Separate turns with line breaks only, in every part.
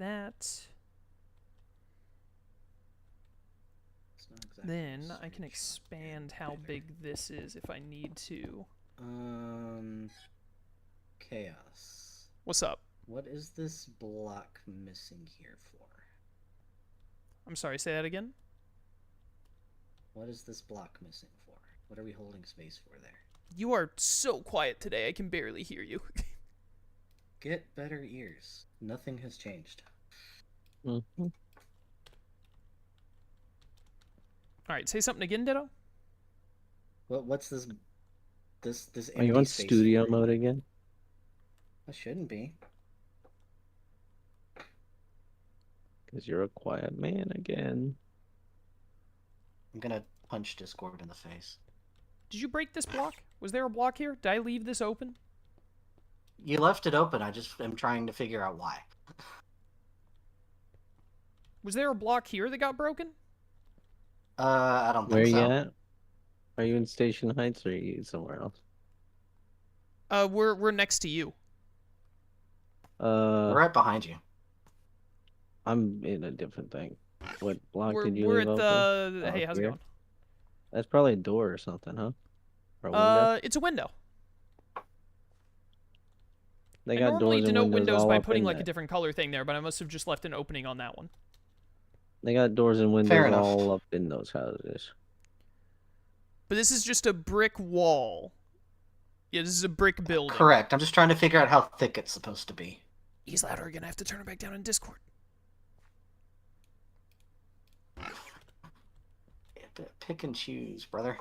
that.
Exactly
Then I can expand how big this is if I need to.
Chaos.
What's up?
What is this block missing here for?
I'm sorry, say that again?
What is this block missing for? What are we holding space for there?
You are so quiet today, I can barely hear you.
Get better ears. Nothing has changed.
Mm-hmm.
Alright, say something again, Ditto?
What's this
Are you on studio mode again?
I shouldn't be.
Because you're a quiet man again.
I'm gonna punch Discord in the face.
Did you break this block? Was there a block here? Did I leave this open?
You left it open, I just am trying to figure out why.
Was there a block here that got broken?
I don't
Where
think so.
you at? Are you in Station Heights or are you somewhere else?
We're next to you.
We're right behind you.
I'm in a different thing. What block did you
We're
leave
at
open?
the... Hey, how's it going?
That's probably a door or something, huh? Or a window?
It's a window.
They
I
got
normally
doors and
denote
windows
windows
all
by
up
putting
in
like a
that.
different color thing there, but I must have just left an opening on that one.
They got doors and
Fair
windows
enough.
all up in those houses.
But this is just a brick wall. Yeah, this is a brick building.
Correct. I'm just trying to figure out how thick it's supposed to be.
He's louder again. I have to turn it back down in Discord.
Pick and choose, brother.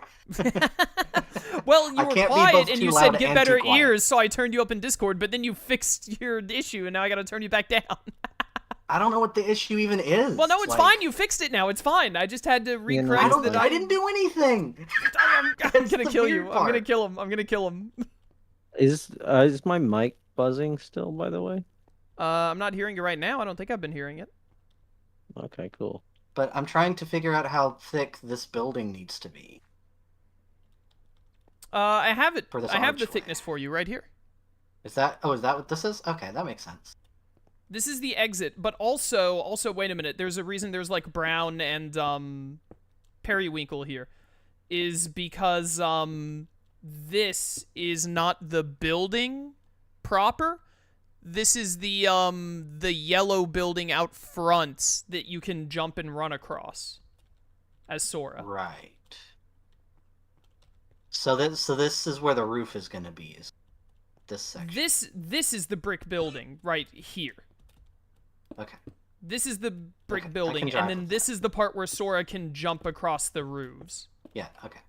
Well, you
I
were
can't be
quiet
both
and
too
you
loud
said get
and
better
too quiet.
ears, so I turned you up in Discord, but then you fixed your issue and now I gotta turn you back down.
I don't know what the issue even is.
Well, no, it's
Like,
fine. You fixed it now. It's fine. I just had to recorrect the
I didn't do anything.
I'm
That's
gonna
the
kill you.
weird
I'm gonna
part.
kill him. I'm gonna kill him.
Is my mic buzzing still, by the way?
I'm not hearing it right now. I don't think I've been hearing it.
Okay, cool.
But I'm trying to figure out how thick this building needs to be.
I have it.
For this
I have the
archway.
thickness for you right here.
Is that what this is? Okay, that makes sense.
This is the exit, but also, wait a minute. There's a reason there's like brown and periwinkle here, is because this is not the building proper. This is the yellow building out front that you can jump and run across as Sora.
Right. So this is where the roof is going to be. Is this section?
This is the brick building right here.
Okay.
This is the brick
Okay, I
building,
can
and
drive
then
with
this is the part where Sora can jump across the roofs.
Yeah. Okay.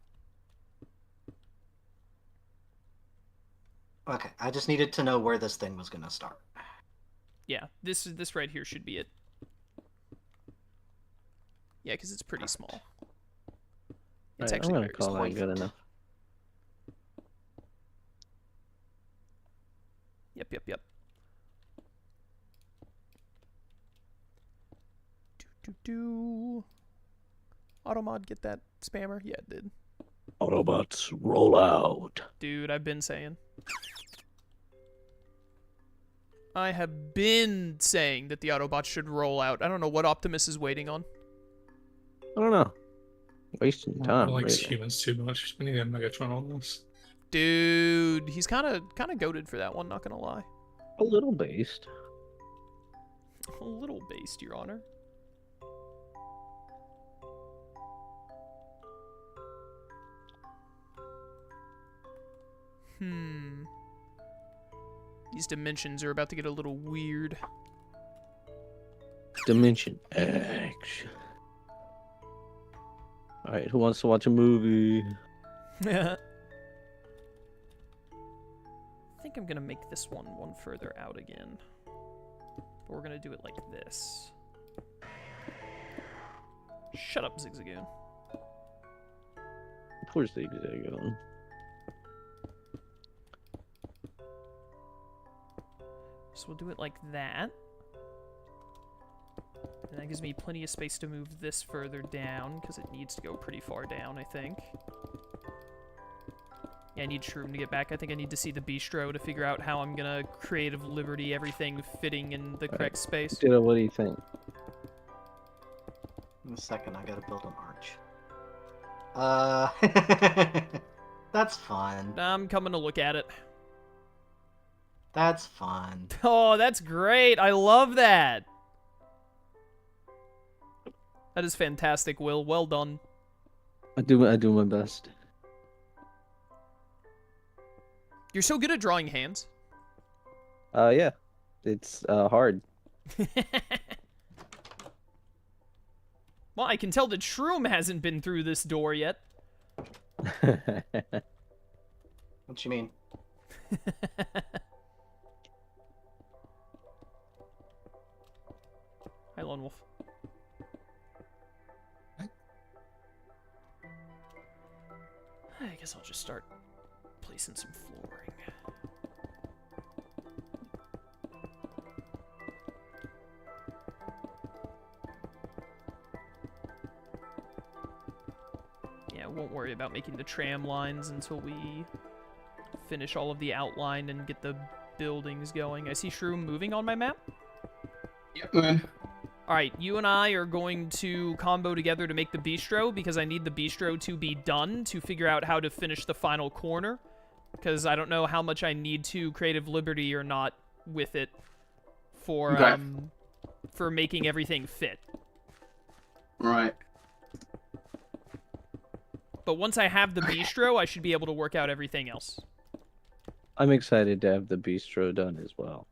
Okay. I just needed to know where this thing was going to start.
Yeah, this right here should be it. Yeah, because it's pretty small. It's
Alright,
actually
I'm
very
gonna call
small.
that good enough.
Yep. Do. Automod, get that spammer? Yeah, it did.
Autobots, roll out.
Dude, I've been saying. I have been saying that the Autobots should roll out. I don't know what Optimus is waiting on.
I don't know. Wasting
I
time.
like
really.
humans too much. We need a Megatron on this.
Dude, he's kind of goated for that one, not gonna lie.
A little based.
A little based, Your Honor. These dimensions are about to get a little weird.
Dimension X. Alright, who wants to watch a movie?
I think I'm gonna make this one further out again. But we're gonna do it like this. Shut up, Zigzagoon.
Poor Zigzagoon.
So we'll do it like that. And that gives me plenty of space to move this further down, because it needs to go pretty far down, I think. Yeah, I need Shroom to get back. I think I need to see the Bistro to figure out how I'm gonna creative liberty everything fitting in the correct space.
Ditto, what do you think?
In a second, I gotta build an arch. That's fun.
I'm coming to look at it.
That's fun.
Oh, that's great. I love that. That is fantastic, Will. Well done.
I do my best.
You're so good at drawing hands.
Yeah. It's hard.
Well, I can tell that Shroom hasn't been through this door yet.
What you mean?
Hi, Lone Wolf. I guess I'll just start placing some flooring. Yeah, won't worry about making the tram lines until we finish all of the outline and get the buildings going. I see Shroom moving on my map.
Yep, man.
Alright, you and I are going to combo together to make the Bistro, because I need the Bistro to be done to figure out how to finish the final corner. Because I don't know how much I need to creative liberty or not with it for,
Okay.
for making everything fit.
Right.
But once I have the Bistro, I should be able to work out everything else.
I'm excited to have the bistro done as well.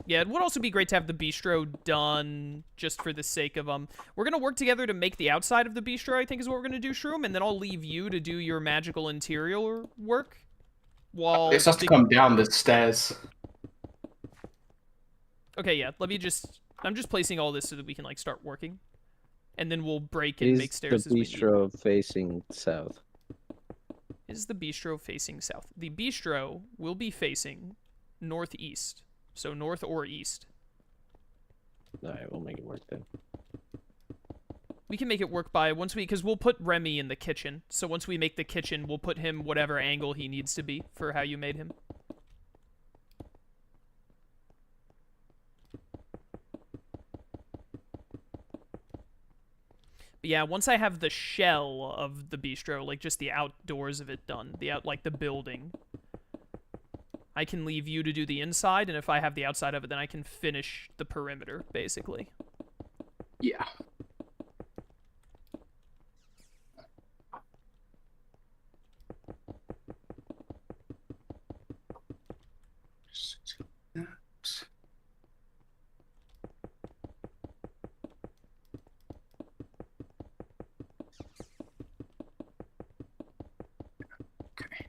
Yeah, it would also be great to have the Bistro done just for the sake of, we're going to work together to make the outside of the Bistro, I think is what we're going to do, Shroom, and then I'll leave you to do your magical interior work. While
It has to come down the stairs.
Okay, yeah, I'm just placing all this so that we can, like, start working. And then we'll break and make
Is
stairs
the
as we need.
bistro facing south?
Is the Bistro facing south? The Bistro will be facing northeast. So north or east.
Alright, we'll make it work then.
We can make it work by because we'll put Remy in the kitchen. So once we make the kitchen, we'll put him whatever angle he needs to be for how you made him. But yeah, once I have the shell of the Bistro, like just the outdoors of it done, like the building, I can leave you to do the inside, and if I have the outside of it, then I can finish the perimeter, basically.
Yeah. Okay.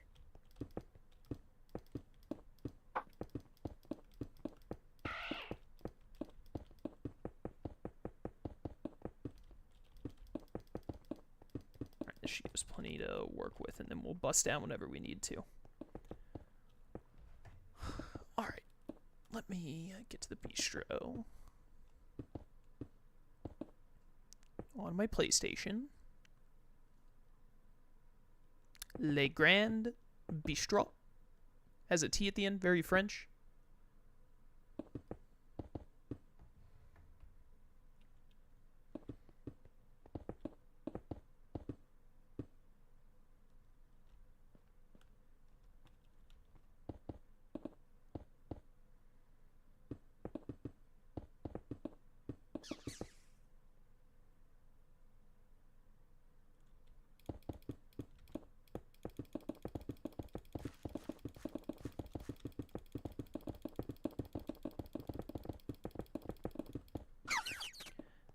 Alright, this should give us plenty to work with, and then we'll bust down whenever we need to. Alright, let me get to the Bistro. On my PlayStation. Le Grand Bistro. Has a T at the end, very French.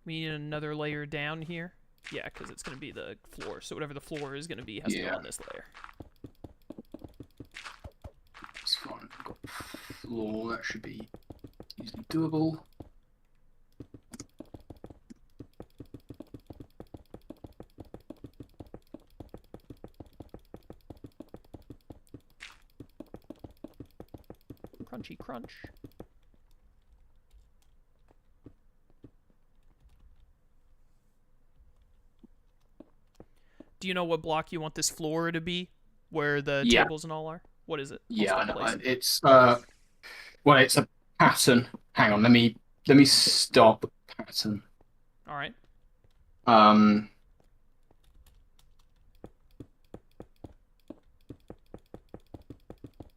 We need another layer down here. Yeah, because it's going to be the floor. So whatever the floor is going to be has to go on this layer.
That's fine. I've got floor. That should be easily doable.
Crunchy crunch. Do you know what block you want this floor to be, where the
Yeah.
tables and all are? What is it? I'll
Yeah, I
start
know.
placing.
It's well, it's a pattern. Hang on, let me stop pattern.
All right.
Um.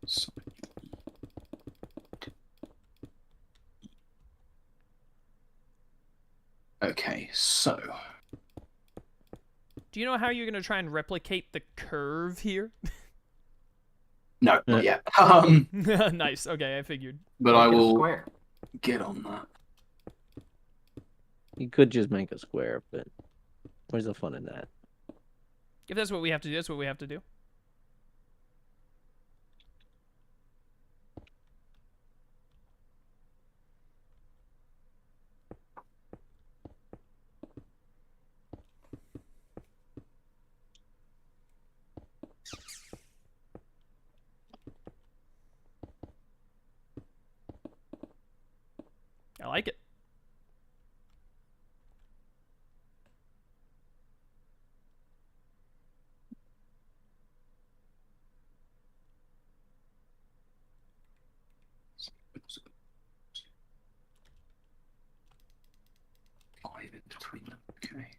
so- Okay, so
Do you know how you're gonna try and replicate the curve here?
no, not
Yeah.
yet.
Nice. Okay, I figured.
But I
Make it a
will
square.
get on that.
You could just make a square, but where's the fun in that?
If that's what we have to do, that's what we have to do. I like it.
Five in between them. Okay.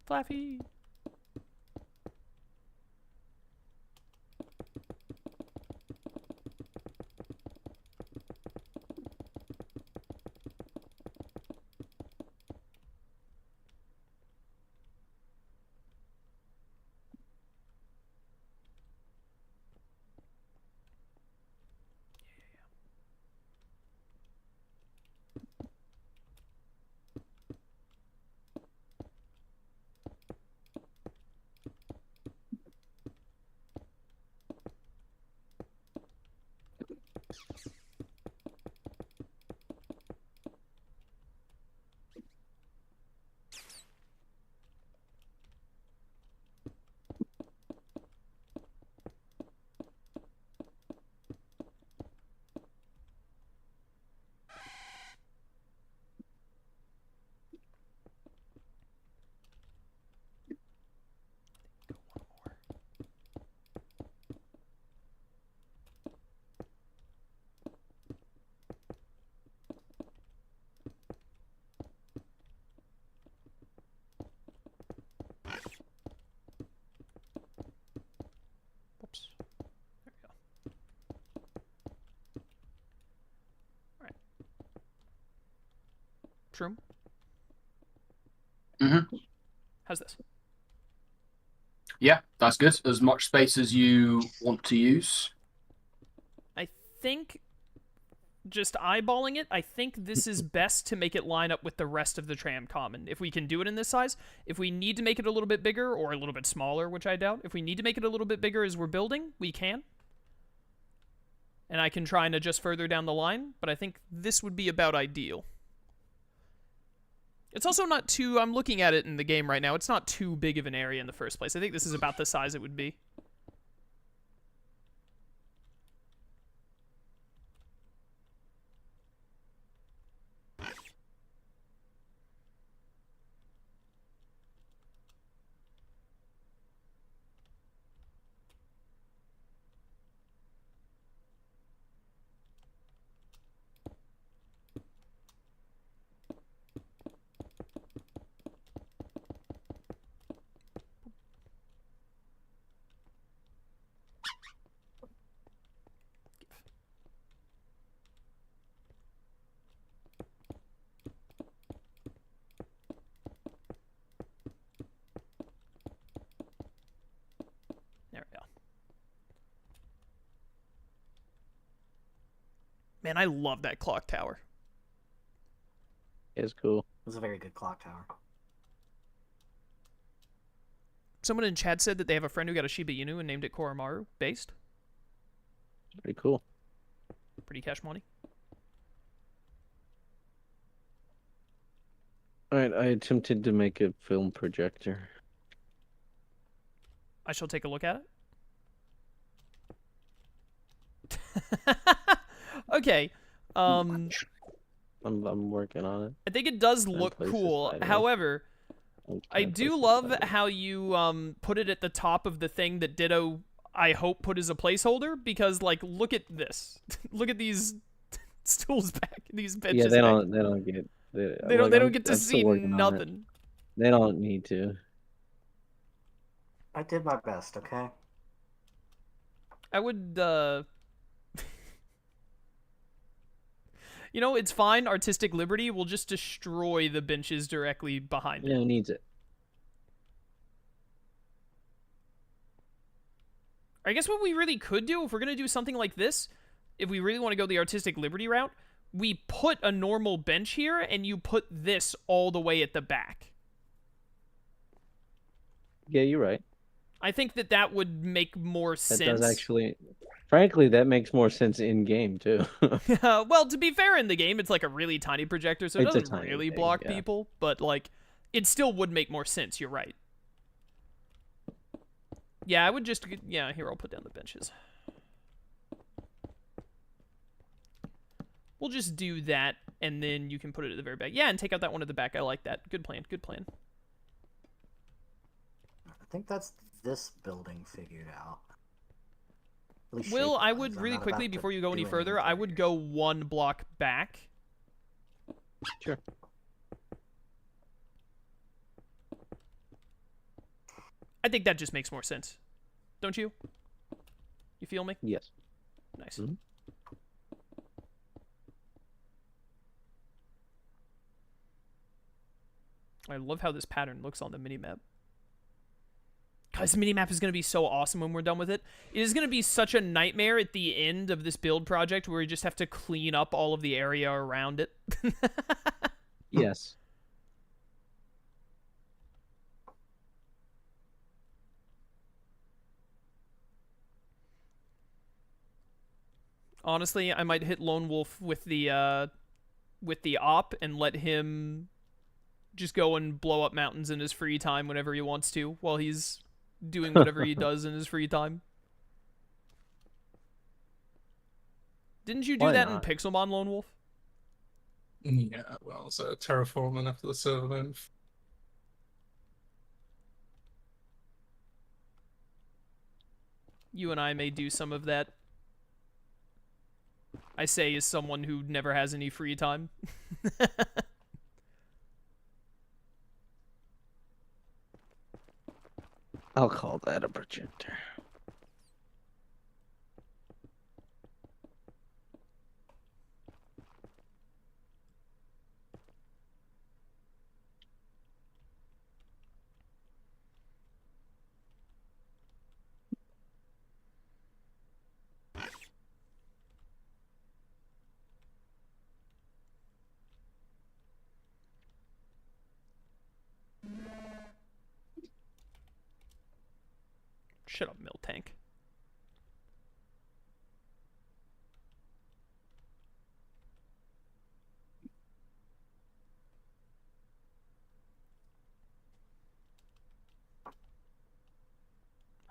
Flaffy. Go one more. Whoops. There we go. All right. Shroom.
Mm-hmm.
How's this?
Yeah, that's good. As much space as you want to use.
I think, just eyeballing it, I think this is best to make it line up with the rest of the tram common. If we can do it in this size, if we need to make it a little bit bigger or a little bit smaller, which I doubt, if we need to make it a little bit bigger as we're building, we can. And I can try and adjust further down the line, but I think this would be about ideal. It's also not too, I'm looking at it in the game right now, it's not too big of an area in the first place. I think this is about the size it would be. Man, I love that clock tower.
It's cool.
It was a very good clock tower.
Someone in chat said that they have a friend who got a Shiba Inu and named it Koromaru, based.
Pretty cool.
Pretty cash money.
Alright, I attempted to make a film projector.
I shall take a look at it. Okay.
I'm working on it.
I think it does
And
look
places
cool.
sideways.
However, I
And
do
places
love
sideways.
how you put it at the top of the thing that Ditto, I hope, put as a placeholder, because like look at this. Look at these stools back, these benches.
Yeah, they
back.
don't get
They don't get to see nothing.
They don't need to.
I did my best, okay?
I would you know, it's fine, artistic liberty will just destroy the benches directly behind
Yeah,
it.
who needs it?
I guess what we really could do, if we're gonna do something like this, if we really want to go the artistic liberty route, we put a normal bench here, and you put this all the way at the back.
Yeah, you're right.
I think that that would make more
That
sense.
does actually. Frankly, that makes more sense in game too.
Well, to be fair, in the game, it's like a really tiny projector, so it
It's a
doesn't
tiny
really
thing,
block
yeah.
people, but like, it still would make more sense. You're right. Yeah, I would just. Yeah, here, I'll put down the benches. We'll just do that, and then you can put it at the very back. Yeah, and take out that one at the back. I like that. Good plan. Good plan.
I think that's this building figured out. At least
Will, I
shape-wise.
would
I'm
really
not
quickly,
about to
before you go any
do
further,
anything
I would
here.
go one block back.
Sure.
I think that just makes more sense. Don't you? You feel me?
Yes.
Nice.
Mhm.
I love how this pattern looks on the minimap. God, this minimap is going to be so awesome when we're done with it. It is going to be such a nightmare at the end of this build project where we just have to clean up all of the area around it.
Yes.
Honestly, I might hit Lone Wolf with the op and let him just go and blow up mountains in his free time whenever he wants to, while he's doing whatever he does in his free time. Didn't you do
Why
that
not?
in Pixelmon, Lone Wolf?
Yeah, well, so terraforming after the server move.
You and I may do some of that. I say as someone who never has any free time.
I'll call that a projector.
Shut up, Mill Tank.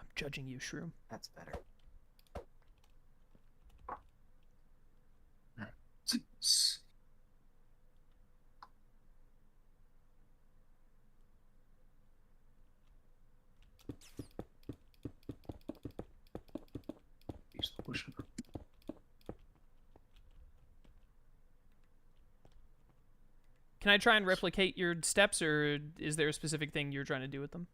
I'm judging you, Shroom.
That's better.
Use the pusher.
Can I try and replicate your steps, or is there a specific thing you're trying to do with them?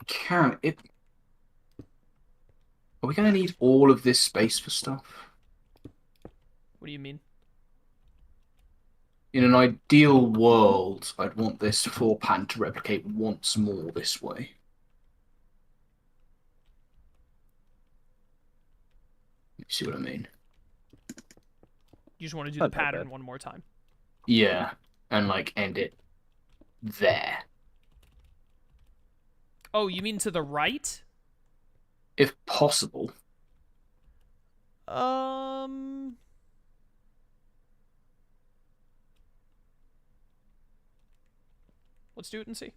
Can it? Are we going to need all of this space for stuff?
What do you mean?
In an ideal world, I'd want this floor pan to replicate once more this way. You see what I mean?
You just want to do the
Not that
pattern
bad.
one more time.
Yeah, and like end it there.
Oh, you mean to the right?
If possible.
Um... Let's do it and see.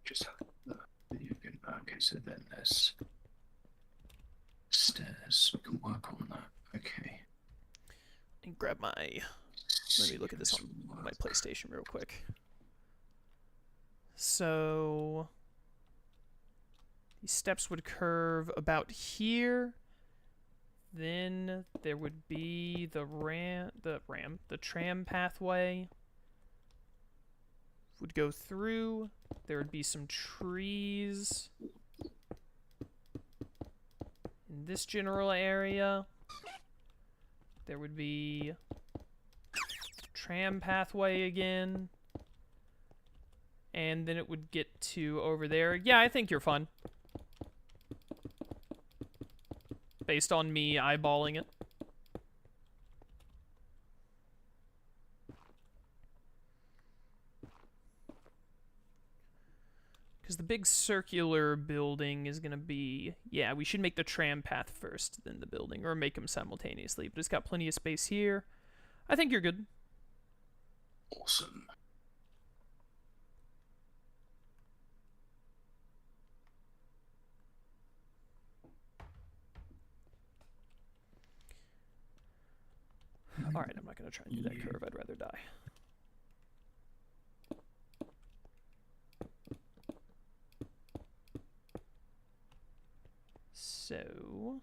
Just you can, okay, so then there's stairs. We can work on that. Okay.
And grab my... Let me look at this on my PlayStation real quick. So... These steps would curve about here. Then there would be the tram pathway would go through. There would be some trees in this general area. There would be tram pathway again. And then it would get to over there. Yeah, I think you're fine. Based on me eyeballing it. Because the big circular building is going to be... Yeah, we should make the tram path first, then the building. Or make them simultaneously. But it's got plenty of space here. I think you're good.
Awesome.
Alright, I'm not going to try and do that curve. I'd rather die. So...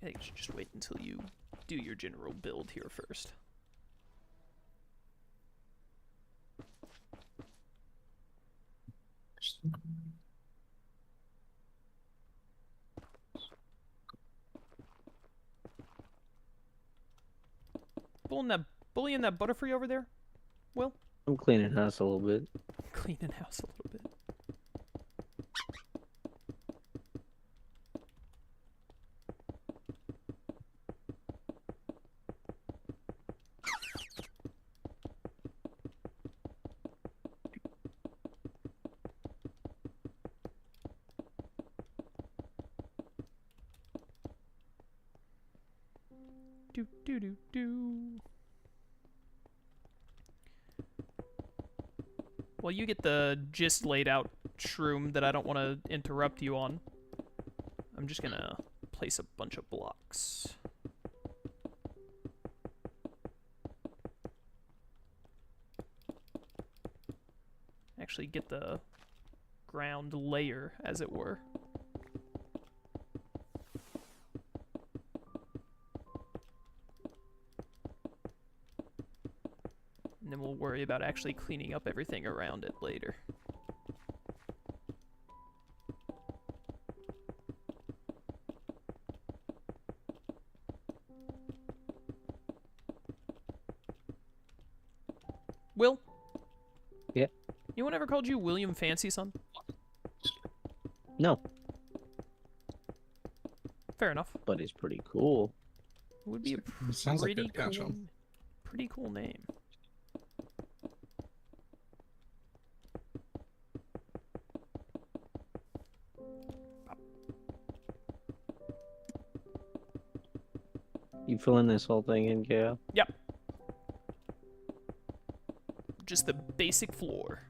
I think you should just wait until you do your general build here first. Bullying that Butterfree over there? Will?
I'm cleaning house a little bit.
Cleaning house a little bit. Do do do do. Well, you get the gist laid out, Shroom, that I don't want to interrupt you on. I'm just gonna place a bunch of blocks. Actually get the ground layer, as it were. And then we'll worry about actually cleaning up everything around it later. Will?
Yeah?
Anyone ever called you William Fancy Son?
No,
Fair enough.
but it's pretty cool.
It would be a
It sounds like a
pretty
good catch
cool,
on.
pretty cool name.
You filling this whole thing in, KO?
Yep. Just the basic floor.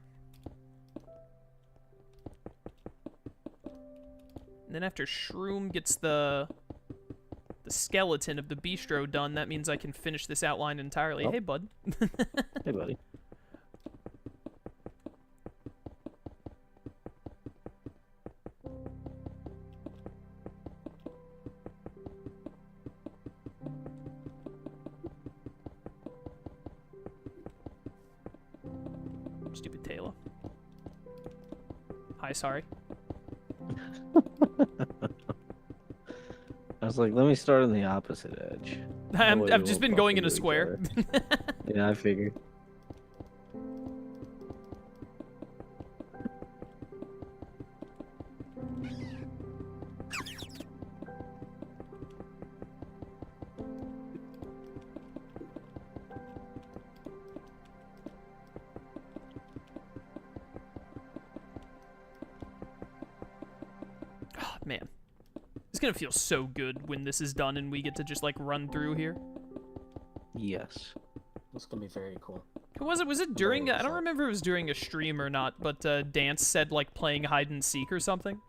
And then after Shroom gets the skeleton of the bistro done, that means I can finish this outline entirely.
Oh.
Hey, bud.
Hey, buddy.
Stupid Taylor. Hi, sorry.
I was like, let me start on the opposite edge. That way
I've
we
just
won't
been
bump
going in a
into each
square.
other. Yeah, I figured.
Oh, man. It's gonna feel so good when this is done and we get to just, like, run through here.
Yes.
It's gonna be very cool.
Who was it? Was it during...
very
I don't
excited.
remember if it was during a stream or not, but Dance said, like, playing hide and seek or something.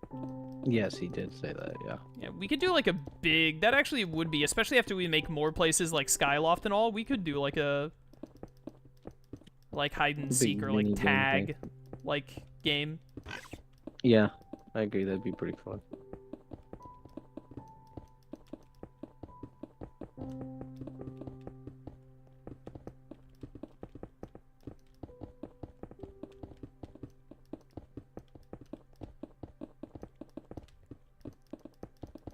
Yes, he did say that, yeah.
Yeah, we could do, like, a big... That actually would be, especially after we make more places like Skyloft and all, we could do, like, a... Like, hide and
Big
seek or,
mini
like,
game
tag, like, game.
Yeah, I agree. That'd be pretty fun.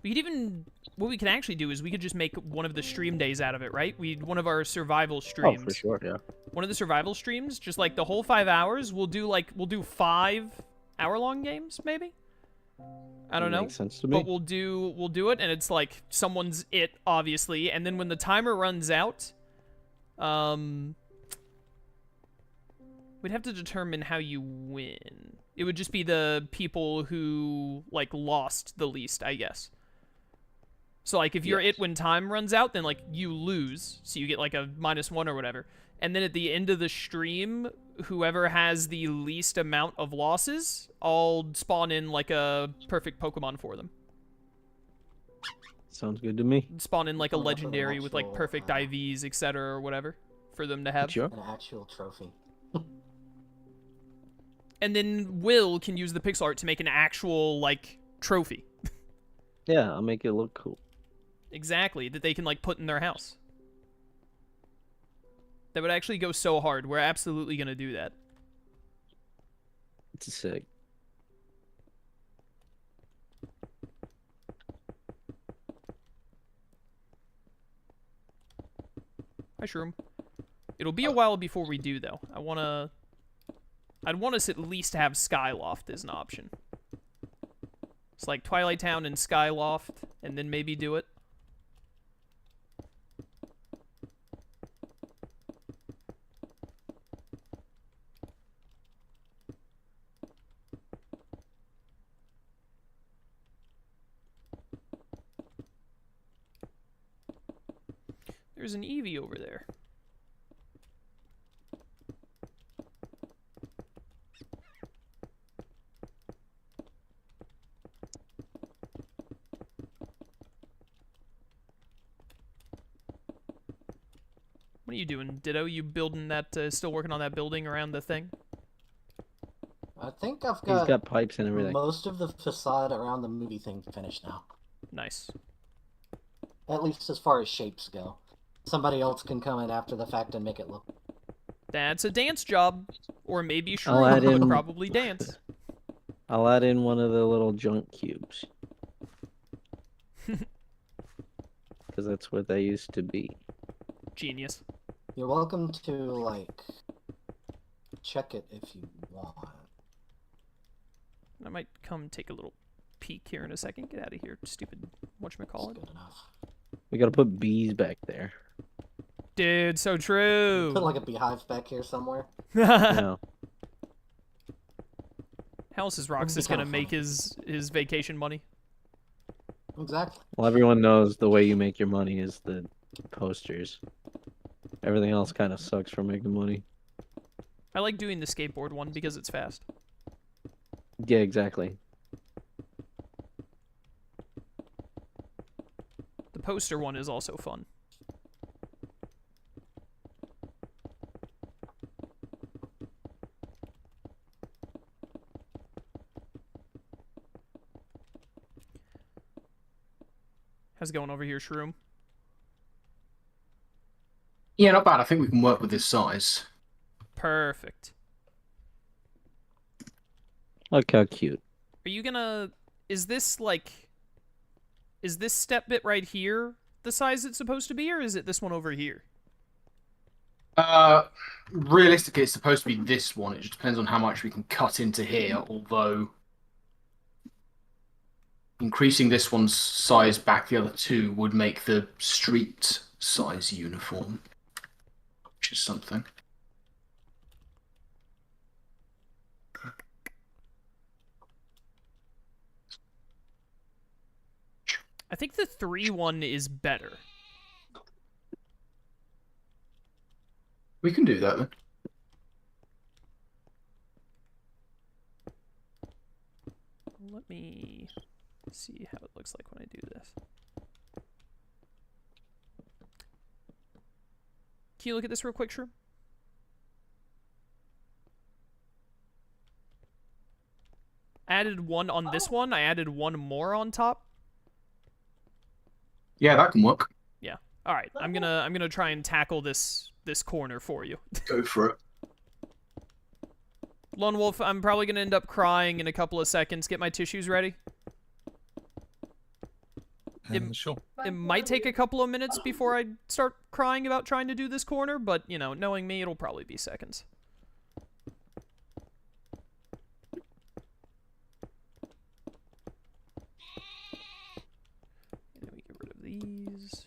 We could even... What we can actually do is we could just make one of the stream days out of it, right? One of our survival streams.
Oh, for sure, yeah.
One of the survival streams, just like the whole 5 hours, we'll do 5 hour-long games, maybe? I don't know.
Makes sense to me.
But we'll do it, and it's like someone's it, obviously, and then when the timer runs out, we'd have to determine how you win. It would just be the people who, like, lost the least, I guess. So, like, if you're
Yes.
it when time runs out, then, like, you lose. So you get, like, a -1 or whatever. And then at the end of the stream, whoever has the least amount of losses, I'll spawn in, like, a perfect Pokemon for them.
Sounds good to me.
Spawn in, like, a
Coming up with an
legendary with, like,
actual,
perfect IVs, etc. or whatever for them to have.
Sure.
An actual trophy.
And then Will can use the pixel art to make an actual, like, trophy.
Yeah, I'll make it look cool.
Exactly, that they can, like, put in their house. That would actually go so hard. We're absolutely going to do that.
It's sick.
Hi, Shroom. It'll be a while before we do, though. I'd want us at least to have Skyloft as an option. It's like Twilight Town and Skyloft, and then maybe do it. There's an Eevee over there. What are you doing, Ditto? You building that, still working on that building around the thing?
I think I've
He's got pipes and everything.
most of the facade around the movie thing finished now.
Nice.
At least as far as shapes go. Somebody else can come in after the fact and make it look.
That's a dance job. Or maybe
I'll add
Shroom would
in-
probably dance.
I'll add in one of the little junk cubes. Because that's what they used to be.
Genius.
You're welcome to, like, check it if you want.
I might come take a little peek here in a second. Get out of here, stupid
It's
whatchamacallit.
good enough.
We gotta put bees back there.
Dude, so true.
Put, like, a beehive back here somewhere.
No.
How else is Roxas
kinda
gonna make
funny.
his vacation money?
Exactly.
Well, everyone knows the way you make your money is the posters. Everything else kind of sucks for making money.
I like doing the skateboard one because it's fast.
Yeah, exactly.
The poster one is also fun. How's it going over here, Shroom?
Yeah, not bad. I think we can work with this size.
Perfect.
Look how cute.
Are you gonna... Is this, like... Is this step bit right here the size it's supposed to be, or is it this one over here?
Realistically, it's supposed to be this one. It just depends on how much we can cut into here, although increasing this one's size back the other two would make the street size uniform, which is something.
I think the 3 one is better.
We can do that then.
Let me see how it looks like when I do this. Can you look at this real quick, Shroom? I added one on this one. I added one more on top.
Yeah, that can work.
Yeah. All right. I'm gonna try and tackle this corner for you.
Go for it.
Lone Wolf, I'm probably gonna end up crying in a couple of seconds. Get my tissues ready.
Sure.
It might take a couple of minutes before I start crying about trying to do this corner, but, you know, knowing me, it'll probably be seconds. And then we get rid of these.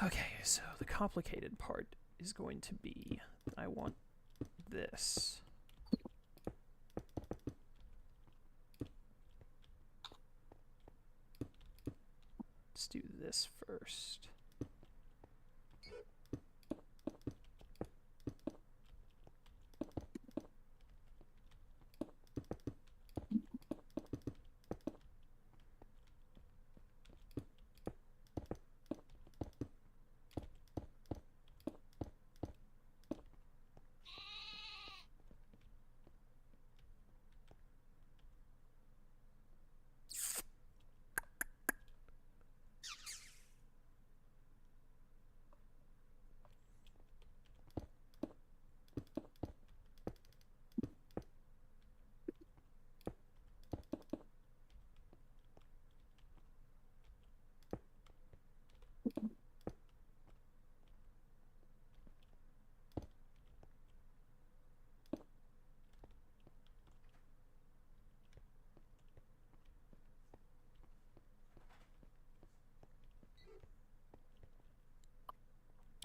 Okay, so the complicated part is going to be, I want this. Let's do this first.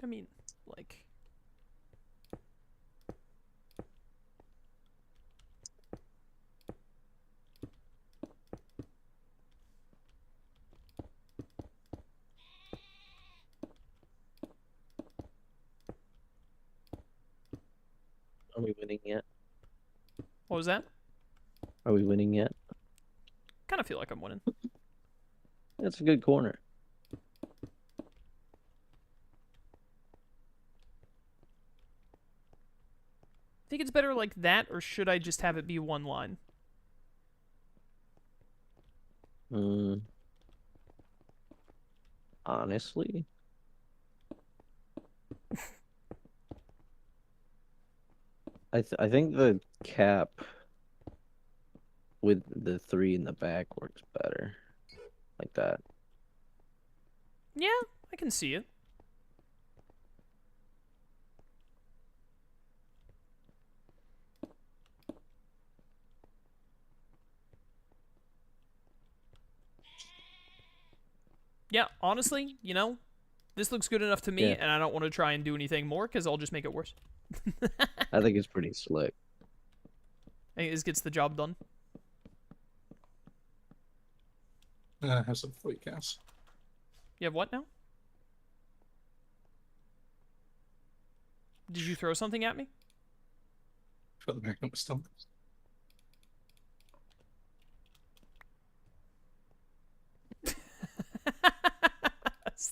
I mean, like...
Are we winning yet?
What was that?
Are we winning yet?
Kind of feel like I'm winning.
That's a good corner.
Think it's better like that, or should I just have it be one line?
Honestly, I think the cap with the 3 in the back works better, like that.
Yeah, I can see it. Yeah, honestly, you know, this looks good enough to me,
Yeah.
and I don't want to try and do anything more because I'll just make it worse.
I think it's pretty slick.
I think this gets the job done.
I have some fleet gas.
You have what now? Did you throw something at me?
For the back up my stomach.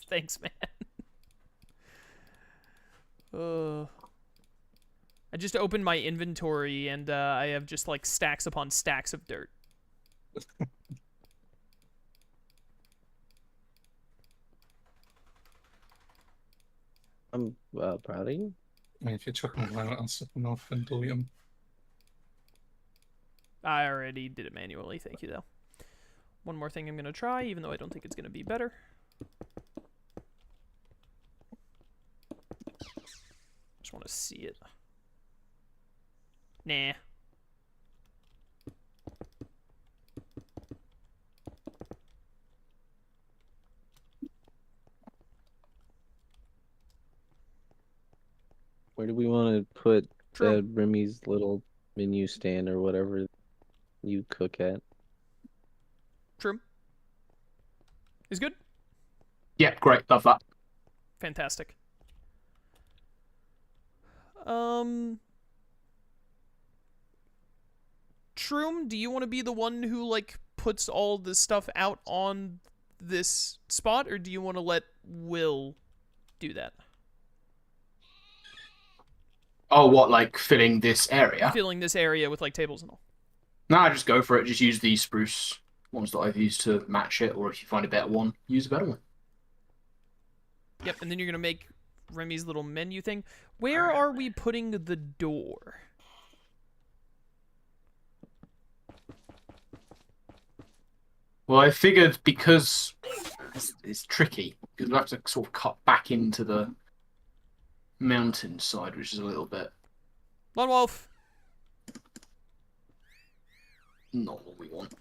Thanks, man. I just opened my inventory and I have just like stacks upon stacks of dirt.
I'm proud of you.
I mean, if you're chucking them out, I'll slip them off and delete them.
I already did it manually, thank you though. One more thing I'm gonna try, even though I don't think it's gonna be better. Just want to see it. Nah.
Where do we want to put
True.
Remy's little menu stand or whatever you cook at?
True. Is good?
Yeah, great. Love that.
Fantastic. Troom, do you want to be the one who, like, puts all this stuff out on this spot, or do you want to let Will do that?
Oh, what, like filling this area?
Filling this area with, like, tables and all.
No, just go for it. Just use the spruce ones that I've used to match it, or if you find a better one, use a better one.
Yep, and then you're going to make Remy's little menu thing. Where are we putting the door?
Well, I figured because it's tricky, because we'll have to sort of cut back into the mountain side, which is a little bit
Lone Wolf,
not what we want.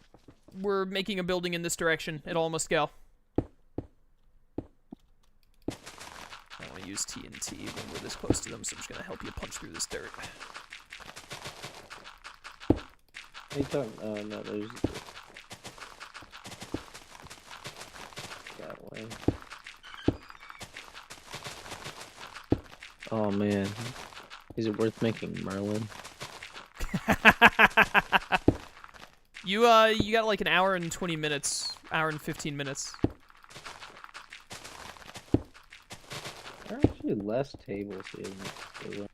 we're making a building in this direction. It all must go. I want to use TNT when we're this close to them, so I'm just going to help you punch through this dirt.
What are you talking? No, there's that way. Oh man, is it worth making Merlin?
You got like an hour and 20 minutes, hour and 15 minutes.
There are actually less tables here than there were.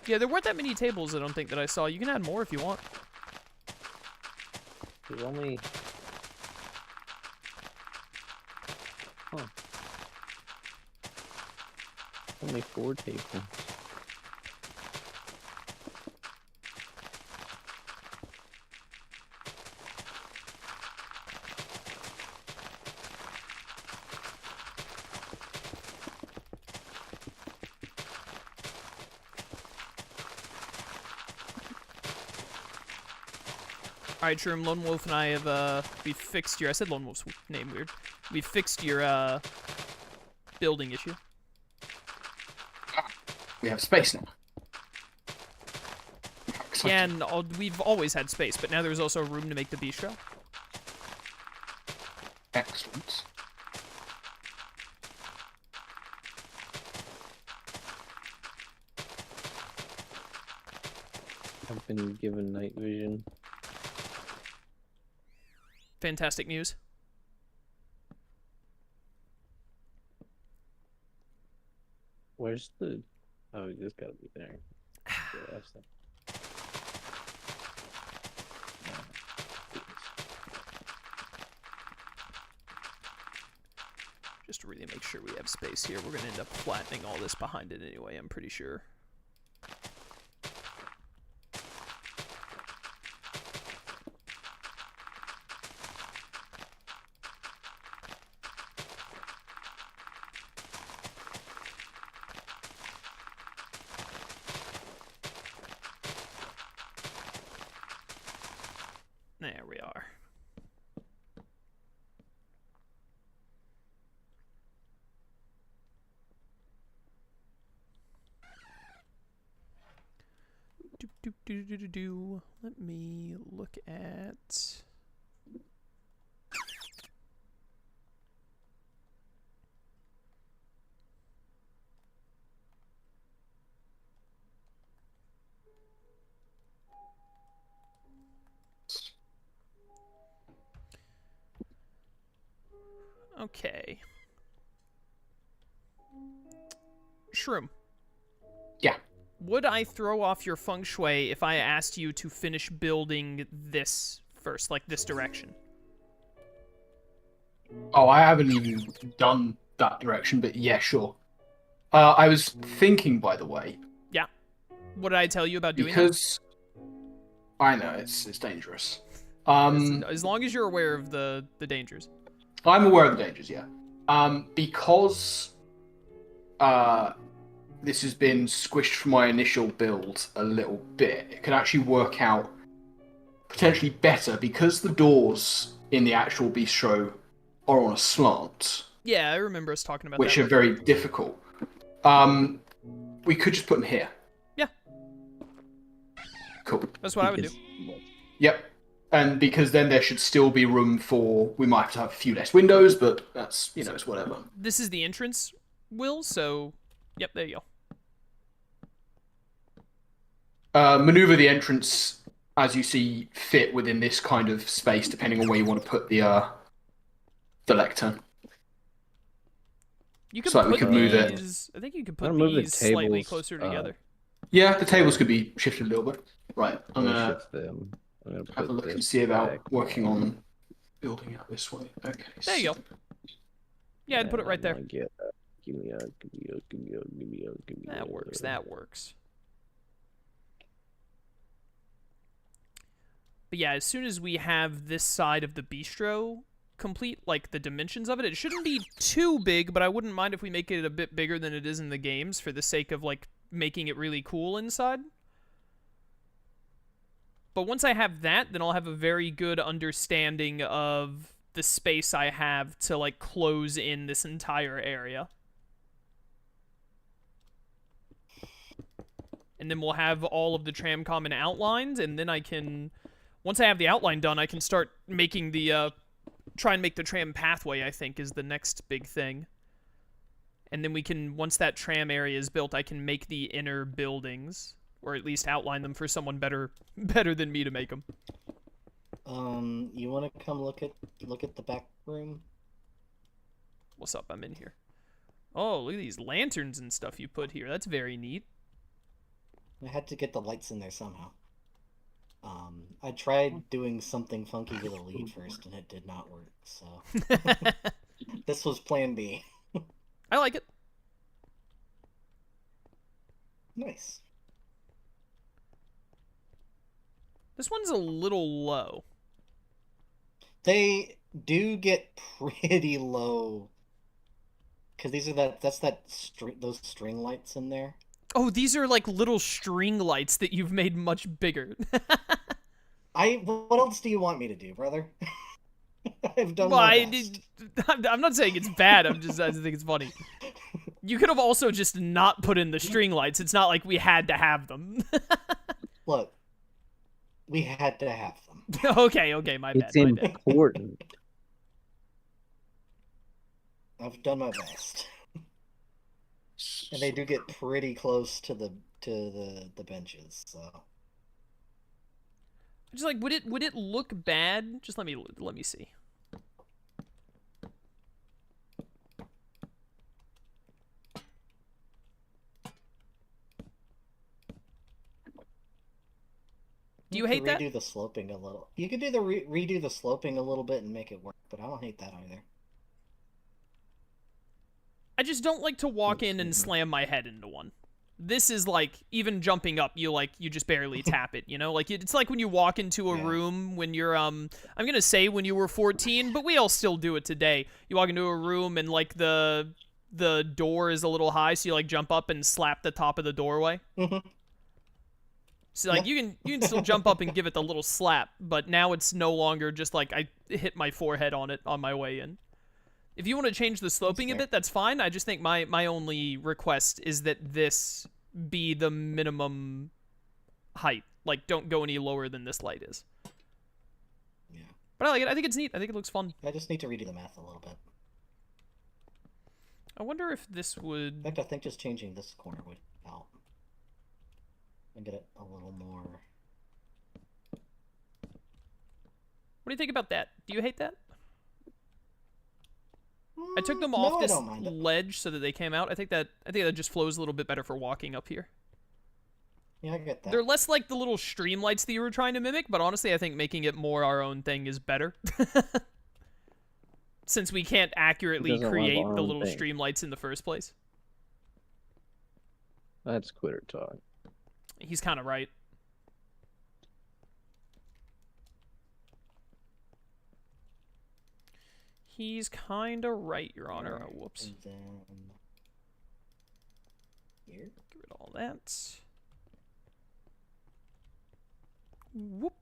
Yeah, there weren't that many tables, I don't think, that I saw. You can add more if you want.
There's only... Huh. Only 4 tables.
Alright, Shroom, Lone Wolf and I have, we fixed your... I said Lone Wolf's name weird. We fixed your, building issue.
We have space now.
Yeah, and we've always had space, but now there's also room to make the bistro.
Excellent.
I've been given night vision.
Fantastic news.
Where's the... Oh, it just gotta be there. Yeah, that's the...
Just to really make sure we have space here, we're gonna end up flattening all this behind it anyway, I'm pretty sure. There we are. Let me look at... Okay. Shroom.
Yeah.
Would I throw off your feng shui if I asked you to finish building this first, like this direction?
Oh, I haven't even done that direction, but yeah, sure. I was thinking, by the way,
Yeah. What did I tell you about doing
because I know it's dangerous.
that? As long as you're aware of the dangers.
I'm aware of the dangers, yeah. Because this has been squished from my initial build a little bit, it could actually work out potentially better because the doors in the actual bistro are on a slant,
Yeah, I remember us talking about
which
that.
are very difficult. We could just put them here.
Yeah.
Cool.
That's what I would do.
Yep. And because then there should still be room for, we might have to have a few less windows, but that's, you know, it's whatever.
This is the entrance, Will, so... Yep, there you go.
Maneuver the entrance as you see fit within this kind of space, depending on where you want to put the lectern.
You could
So
put
we could move it.
these... I think you could put
I'll move the
these slightly
tables,
closer together.
Yeah, the tables could be shifted a little bit. Right, I'm gonna
shift them. I'm gonna
have a
put
look and
this
see about
back.
working on building out this way. Okay.
There you go. Yeah, I'd put it right there.
Give me a, give me a, give me a, give me a, give me a.
That works, that works. But yeah, as soon as we have this side of the bistro complete, like the dimensions of it, it shouldn't be too big, but I wouldn't mind if we make it a bit bigger than it is in the games for the sake of, like, making it really cool inside. But once I have that, then I'll have a very good understanding of the space I have to, like, close in this entire area. And then we'll have all of the tram common outlines, and then I can... Once I have the outline done, I can start making the, try and make the tram pathway, I think, is the next big thing. And then we can, once that tram area is built, I can make the inner buildings, or at least outline them for someone better than me to make them.
You want to come look at the back room?
What's up? I'm in here. Oh, look at these lanterns and stuff you put here. That's very neat.
I had to get the lights in there somehow. I tried doing something funky with a lead first, and it did not work, so... This was plan B.
I like it.
Nice.
This one's a little low.
They do get pretty low. Because these are those string lights in there.
Oh, these are like little string lights that you've made much bigger.
What else do you want me to do, brother? I've done
Well,
my best.
I'm not saying it's bad. I just think it's funny. You could have also just not put in the string lights. It's not like we had to have them.
Look, we had to have them.
Okay, my bad.
It's
My bad.
important.
I've done my best. And they do get pretty close to the benches, so.
Just like, would it look bad? Just let me see. Do you hate that?
Redo the sloping a little. You could do the redo the sloping a little bit and make it work, but I don't hate that either.
I just don't like to walk in and slam my head into one. This is like, even jumping up, you just barely tap it, you know? Like, it's like when you walk into a room when you're, I'm gonna say when you were 14, but we all still do it today. You walk into a room and, like, the door is a little high, so you, like, jump up and slap the top of the doorway.
Mm-hmm.
So like
Yep.
you can still jump up and give it the little slap, but now it's no longer just like I hit my forehead on it on my way in. If you want to change the sloping a
fair.
bit, that's fine. I just think my only request is that this be the minimum height. Like, don't go any lower than this light is.
Yeah.
But I like it. I think it's neat. I think it looks fun.
I just need to redo the math a little bit.
I wonder if this
In
would...
fact, I think just changing this corner would help. And get it a little more...
What do you think about that? Do you hate that? I took them
No,
off
I
this
don't mind it.
ledge so that they came out. I think that just flows a little bit better for walking up here.
Yeah, I get that.
They're less like the little stream lights that you were trying to mimic, but honestly, I think making it more our own thing is better. Since we can't accurately
doesn't love
create
our
the
own
little
thing.
stream lights in the first place.
That's quitter talk.
He's kind of right. He's kind of right, Your Honor. Oh, whoops.
And then... Here?
Get rid of all that. Whoop.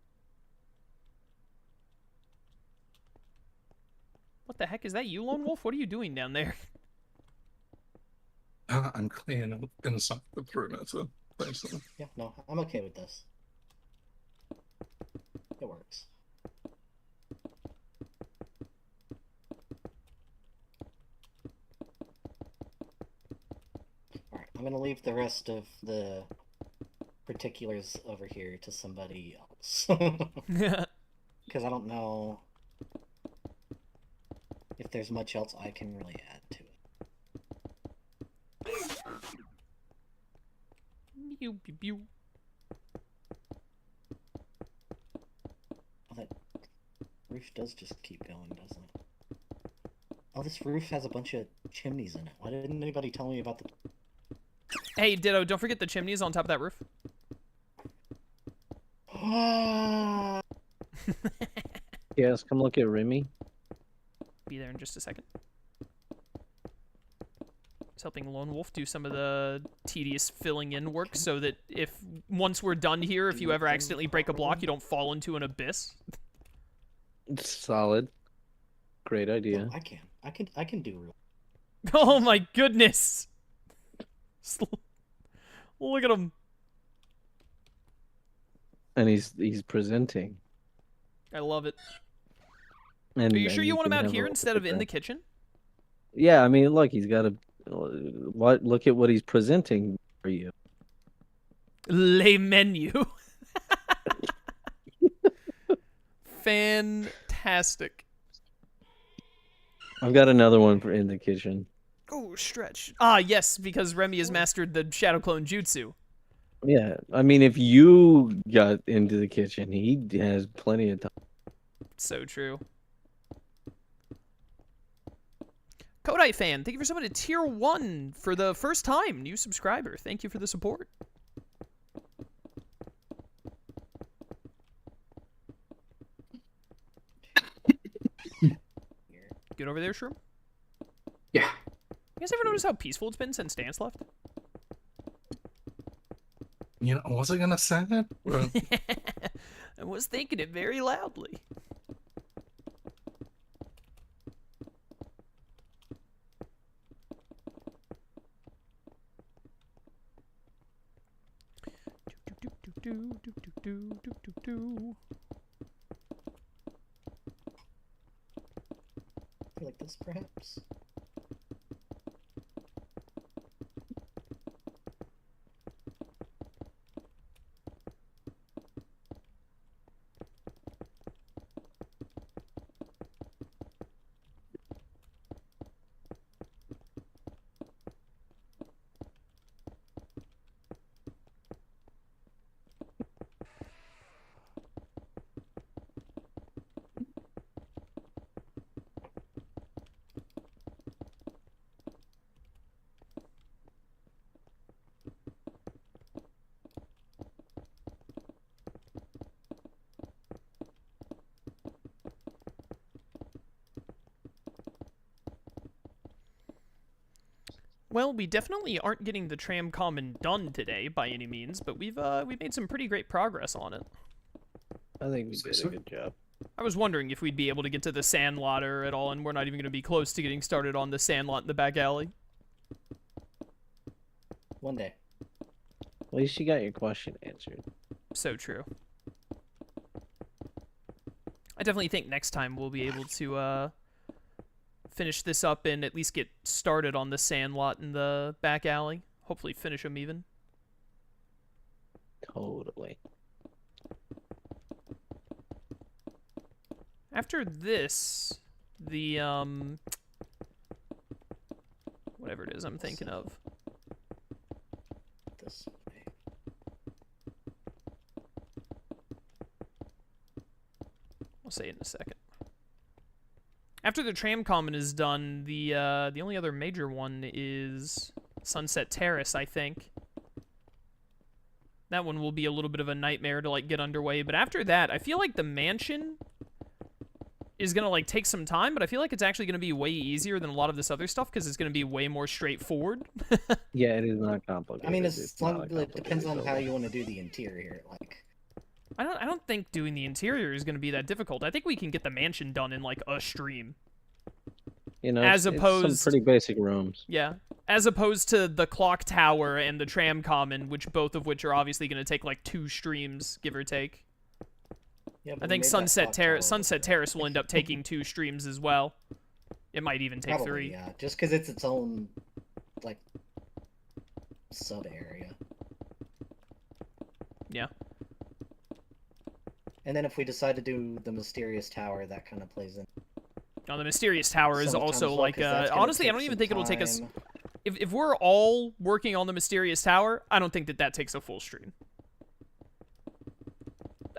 What the heck? Is that you, Lone Wolf? What are you doing down there?
I'm cleaning up inside the perimeter, basically.
Yeah, no, I'm okay with this. It works. Alright, I'm gonna leave the rest of the particulars over here to somebody else. Because I don't know if there's much else I can really add to it.
Pew, pew, pew.
Oh, that roof does just keep going, doesn't it? Oh, this roof has a bunch of chimneys in it. Why didn't anybody tell me about the...
Hey, Ditto, don't forget the chimneys on top of that roof.
Yes, come look at Remy.
Be there in just a second. Just helping Lone Wolf do some of the tedious filling in work so that once we're done here, if you ever accidentally break a block, you don't fall into an abyss.
Solid. Great idea.
Oh, I can do real.
Oh my goodness! Look at him.
And he's presenting.
I love it.
And
Are you
then
sure you want him
can
out
have
here
a-
instead of in the kitchen?
Yeah, I mean, look, he's got a. Look at what he's presenting for you.
Le menu. Fantastic.
I've got another one for in the kitchen.
Oh, stretch. Ah, yes, because Remy has mastered the Shadow Clone Jutsu.
Yeah, I mean, if you got into the kitchen, he has plenty of time.
So true. Kodai fan, thank you for summon to tier 1 for the first time. New subscriber. Thank you for the support. Good over there, Shroom?
Yeah.
You guys ever notice how peaceful it's been since Dance left?
You know, I wasn't gonna say it, but
I was thinking it very loudly.
I feel like this, perhaps.
Well, we definitely aren't getting the tram common done today by any means, but we've made some pretty great progress on it.
I think we did a good job.
I was wondering if we'd be able to get to the sandlotter at all, and we're not even going to be close to getting started on the sandlot in the back alley.
One day.
At least you got your question answered.
So true. I definitely think next time we'll be able to finish this up and at least get started on the sandlot in the back alley. Hopefully finish them even.
Totally.
After this, the, whatever it is I'm thinking of.
This way.
I'll say it in a second. After the tram common is done, the only other major one is Sunset Terrace, I think. That one will be a little bit of a nightmare to, like, get underway, but after that, I feel like the mansion is gonna, like, take some time, but I feel like it's actually gonna be way easier than a lot of this other stuff because it's gonna be way more straightforward.
Yeah, it is not complicated.
I mean,
It's
as
not
long
a
it depends on
complicated
how
building.
you want to do the interior. Like,
I don't think doing the interior is gonna be that difficult. I think we can get the mansion done in, like, a stream.
You know,
as
it's
opposed-
some pretty basic rooms.
Yeah. As opposed to the clock tower and the tram common, both of which are obviously gonna take, like, 2 streams, give or take.
yeah, but
I
we
think
made that
Sunset
clock tower
Sunset
before.
Terrace will end up taking 2 streams as well. It might even take
Probably,
3.
yeah. Just because it's its own, like, sub area.
Yeah.
And then if we decide to do the mysterious tower, that kind of plays in.
Now, the mysterious tower is
sometimes
also
well,
like
'cause that's gonna
honestly, I
take
don't even
some
think it'll take us.
time.
If we're all working on the mysterious tower, I don't think that takes a full stream.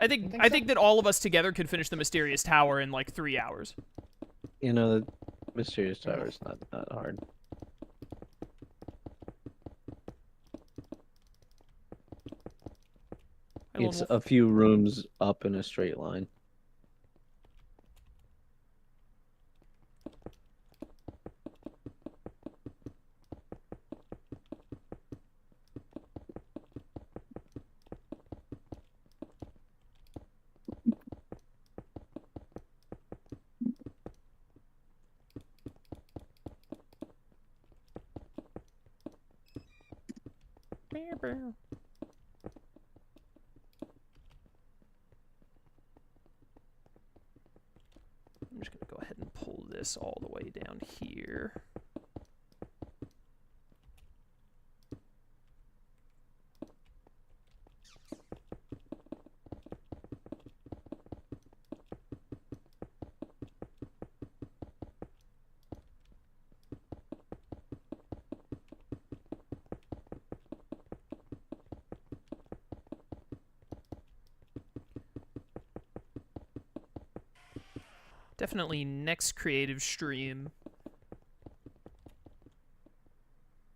I think
think
I
so?
think that all of us together could finish the mysterious tower in like 3 hours.
You know, the mysterious tower is not that hard.
Hi, Lone
It's
Wolf.
a few rooms up in a straight line.
Bear, bear. I'm just gonna go ahead and pull this all the way down here. Definitely next creative stream.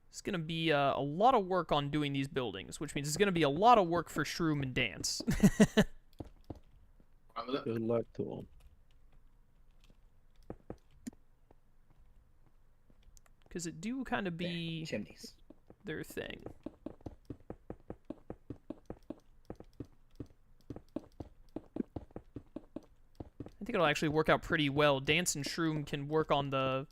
It's going to be a lot of work on doing these buildings, which means it's going to be a lot of work for Shroom and Dance.
Right with it.
Good luck to them.
Because it do kind of
There,
be
chimneys.
their thing. I think it'll actually work out pretty well. Dance and Shroom can work on the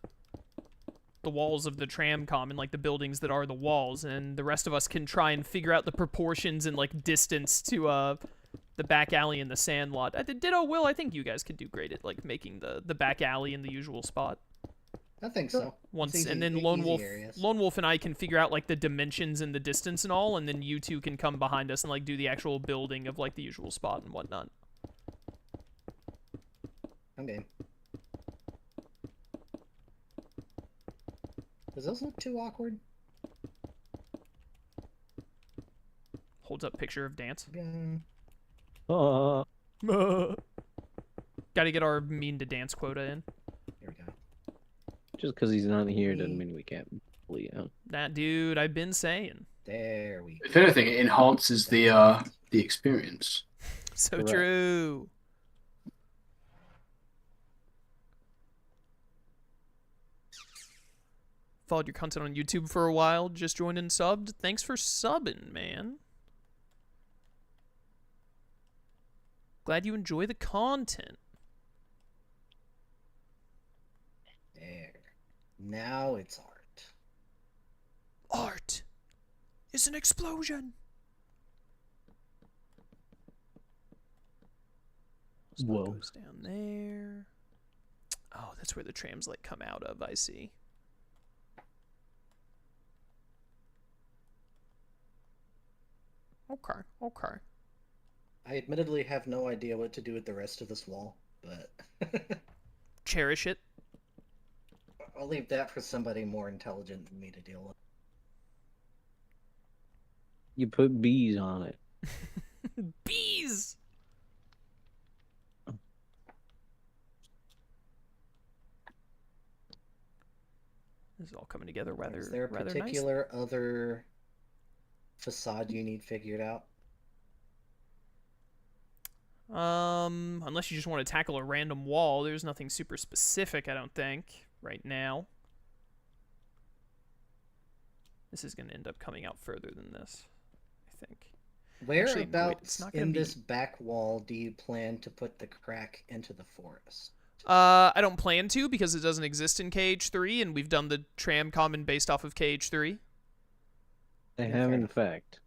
walls of the tram common, like the buildings that are the walls, and the rest of us can try and figure out the proportions and like distance to the back alley and the sandlot. Ditto Will, I think you guys could do great at like making the back alley in the usual spot.
I think so.
Once
It's easy-
and then
easy
Lone Wolf
areas.
Lone Wolf and I can figure out like the dimensions and the distance and all, and then you two can come behind us and like do the actual building of like the usual spot and whatnot.
Okay. Does those look too awkward?
Holds up picture of Dance.
Yeah.
Gotta get our mean to dance quota in.
Here we go.
Just because he's not here doesn't mean we can't bully him.
That dude, I've been saying.
There we go.
If anything, it enhances the experience.
So
Correct.
true. Followed your content on YouTube for a while. Just joined and subbed. Thanks for subbing, man. Glad you enjoy the content.
There. Now it's art.
Art is an explosion. So that
Whoa.
goes down there. Oh, that's where the trams like come out of. I see. Okay, okay.
I admittedly have no idea what to do with the rest of this wall, but
Cherish it.
I'll leave that for somebody more intelligent than me to deal with.
You put bees on it.
Bees! This is all coming together rather,
Is there a
rather
particular other facade you need figured out?
Unless you just want to tackle a random wall, there's nothing super specific, I don't think, right now. This is going to end up coming out further than this, I think. Actually, wait,
Whereabouts
it's not gonna
in
be-
this back wall do you plan to put the crack into the forest?
I don't plan to because it doesn't exist in KH3, and we've done the tram common based off of KH3.
They
Yeah,
have,
fair
in
enough.
fact,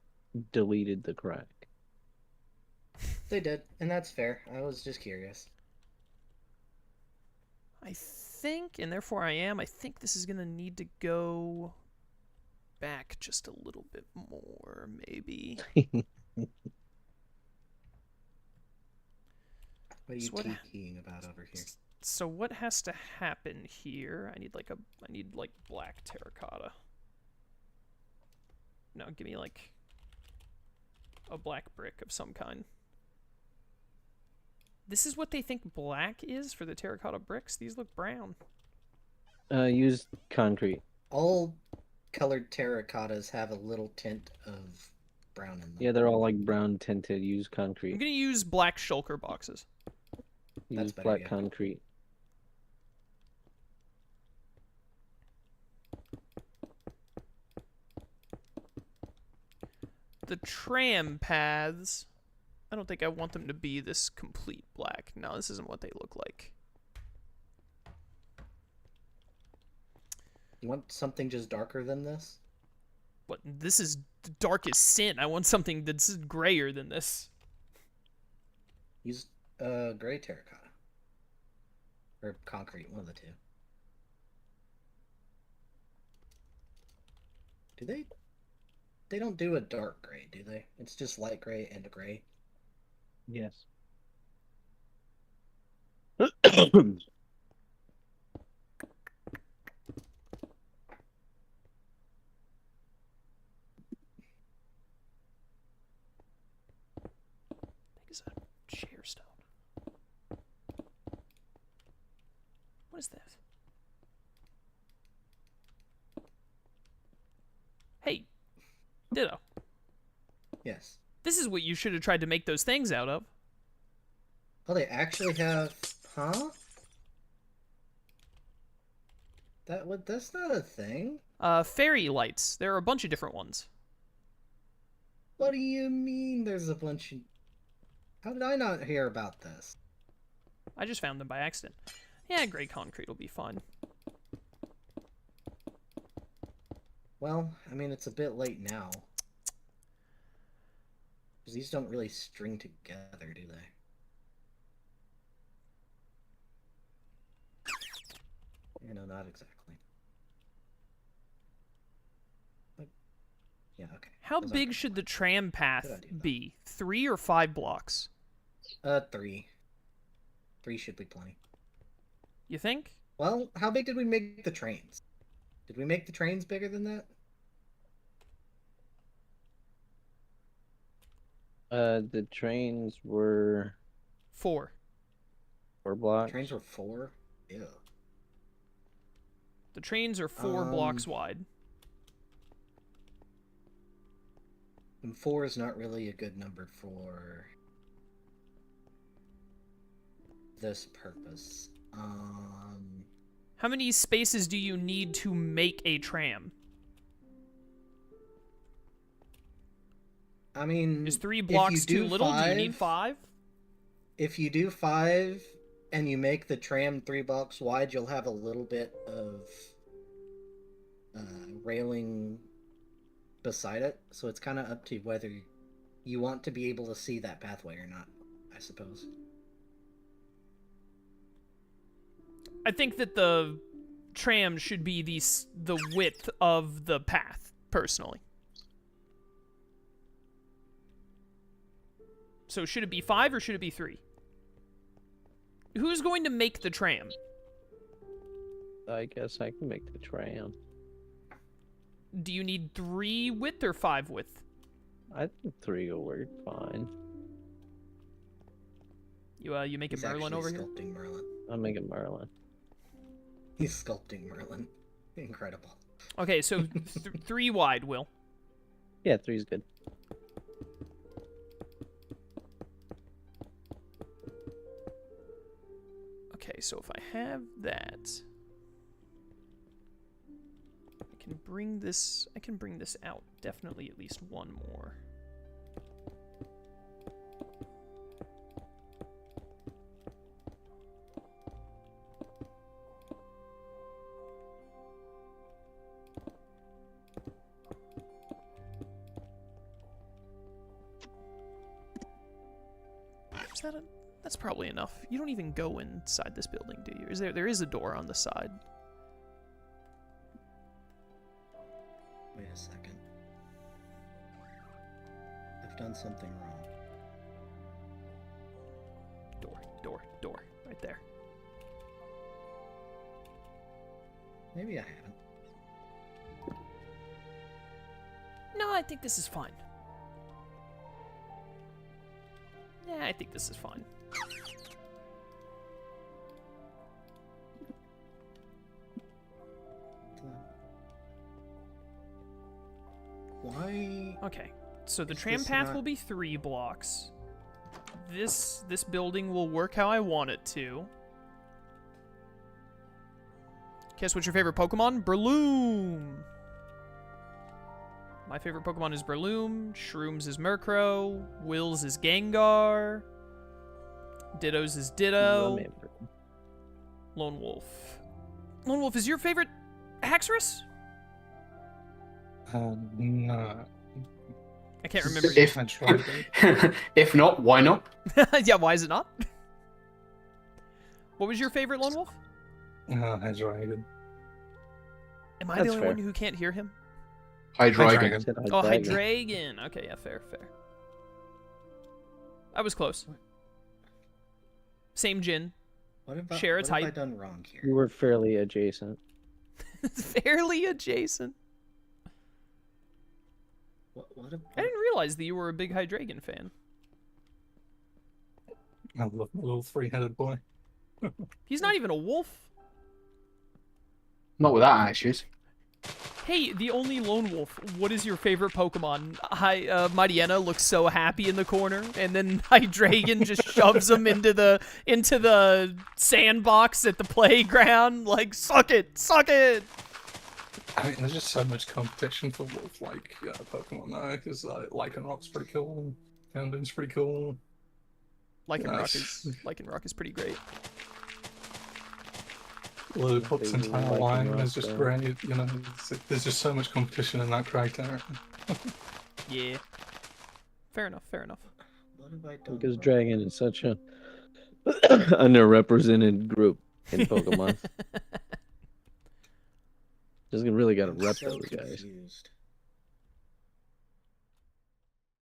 deleted the crack.
They did, and that's fair. I was just curious.
I think, and therefore I think this is going to need to go back just a little bit more, maybe.
What are you
So what-
teeing about over here?
So what has to happen here? I need like black terracotta. No, give me like a black brick of some kind. This is what they think black is for the terracotta bricks? These look brown.
Use concrete.
All colored terracottas have a little tint of brown in them.
Yeah, they're all like brown tinted. Use
I'm
concrete.
gonna use black shulker boxes.
That's
Use
better,
black
yeah.
concrete.
The tram paths, I don't think I want them to be this complete black. No, this isn't what they look like.
You want something just darker than this?
What, this is dark as sin. I want something that's grayer than this.
Use gray terracotta. Or concrete, one of the two. Do they? They don't do a dark gray, do they? It's just light gray and a gray.
Yes.
I think it's a chair stone. What is this? Hey, Ditto.
Yes.
This is what you should have tried to make those things out of.
Oh, they actually have, huh? That's not a thing.
Fairy lights. There are a bunch of different ones.
What do you mean there's a bunch of... How did I not hear about this?
I just found them by accident. Yeah, gray concrete will be fine.
Well, I mean, it's a bit late now. Because these don't really string together, do they? You know, not exactly. But, yeah, okay.
How
Those
big
aren't
should the tram path
Good idea, though.
be? 3 or 5 blocks?
3. 3 should be plenty.
You think?
Well, how big did we make the trains? Did we make the trains bigger than that?
The trains were
4.
4 blocks.
Trains were 4? Ew.
The trains are 4 blocks wide.
And 4 is not really a good number for this purpose.
How many spaces do you need to make a tram?
I mean,
Is 3
if
blocks
you
too
do
little? Do you need 5?
If you do 5 and you make the tram 3 blocks wide, you'll have a little bit of railing beside it. So it's kind of up to whether you want to be able to see that pathway or not, I suppose.
I think that the tram should be the width of the path, personally. So should it be 5 or should it be 3? Who's going to make the tram?
I guess I can make the tram.
Do you need 3 width or 5 width?
I think 3 will work fine.
You make a
He's
Merlin
actually
over here?
sculpting Merlin.
I'll make a Merlin.
He's sculpting Merlin. Incredible.
Okay, so 3 wide, Will.
Yeah, 3's good.
Okay, so if I have that, I can bring this out. Definitely at least 1 more. Is that that's probably enough. You don't even go inside this building, do you? There is a door on the side.
Wait a second. I've done something wrong.
Door. Right there.
Maybe I haven't.
No, I think this is fine. Yeah, I think this is fine.
Why?
Okay, so the
Is
tram
this
path
not-
will be 3 blocks. This building will work how I want it to. Guess what's your favorite Pokemon? Breloom! My favorite Pokemon is Breloom, Shrooms is Murkrow, Will's is Gengar, Ditto's is Ditto, Lone Wolf. Lone Wolf, is your favorite Haxorus?
No.
I can't remember.
If,
I tried it.
if not, why not?
Yeah, why is it not? What was your favorite Lone Wolf?
Hydreigon.
Am I
That's
the only
fair.
one who can't hear him?
Hydreigon.
Hydreigon.
Oh, Hydreigon. Okay, yeah, fair. I was close. Same Jin.
What have
Share a
what have I
type.
done wrong here?
You were fairly adjacent.
Fairly adjacent.
What
I didn't realize that you were a big Hydreigon fan.
I love my little 3-headed boy.
He's not even a wolf.
Not with that attitude.
Hey, the only lone wolf. What is your favorite Pokemon? Mightyena looks so happy in the corner, and then Hydreigon just shoves him into the sandbox at the playground. Like, suck it.
I mean, there's just so much competition for wolf-like Pokemon now, because Lycanroc's pretty cool, Houndoom's pretty cool.
Lycanroc is pretty great.
Lilliput's
They
entire
like
line
Lycanroc,
is just
so-
great, you know, there's just so much competition in that character.
Yeah. Fair enough.
What have I done?
Because
wrong?
Dragon is such a underrepresented group in Pokemon. Just really got to
I'm
rep
so
those guys.
confused.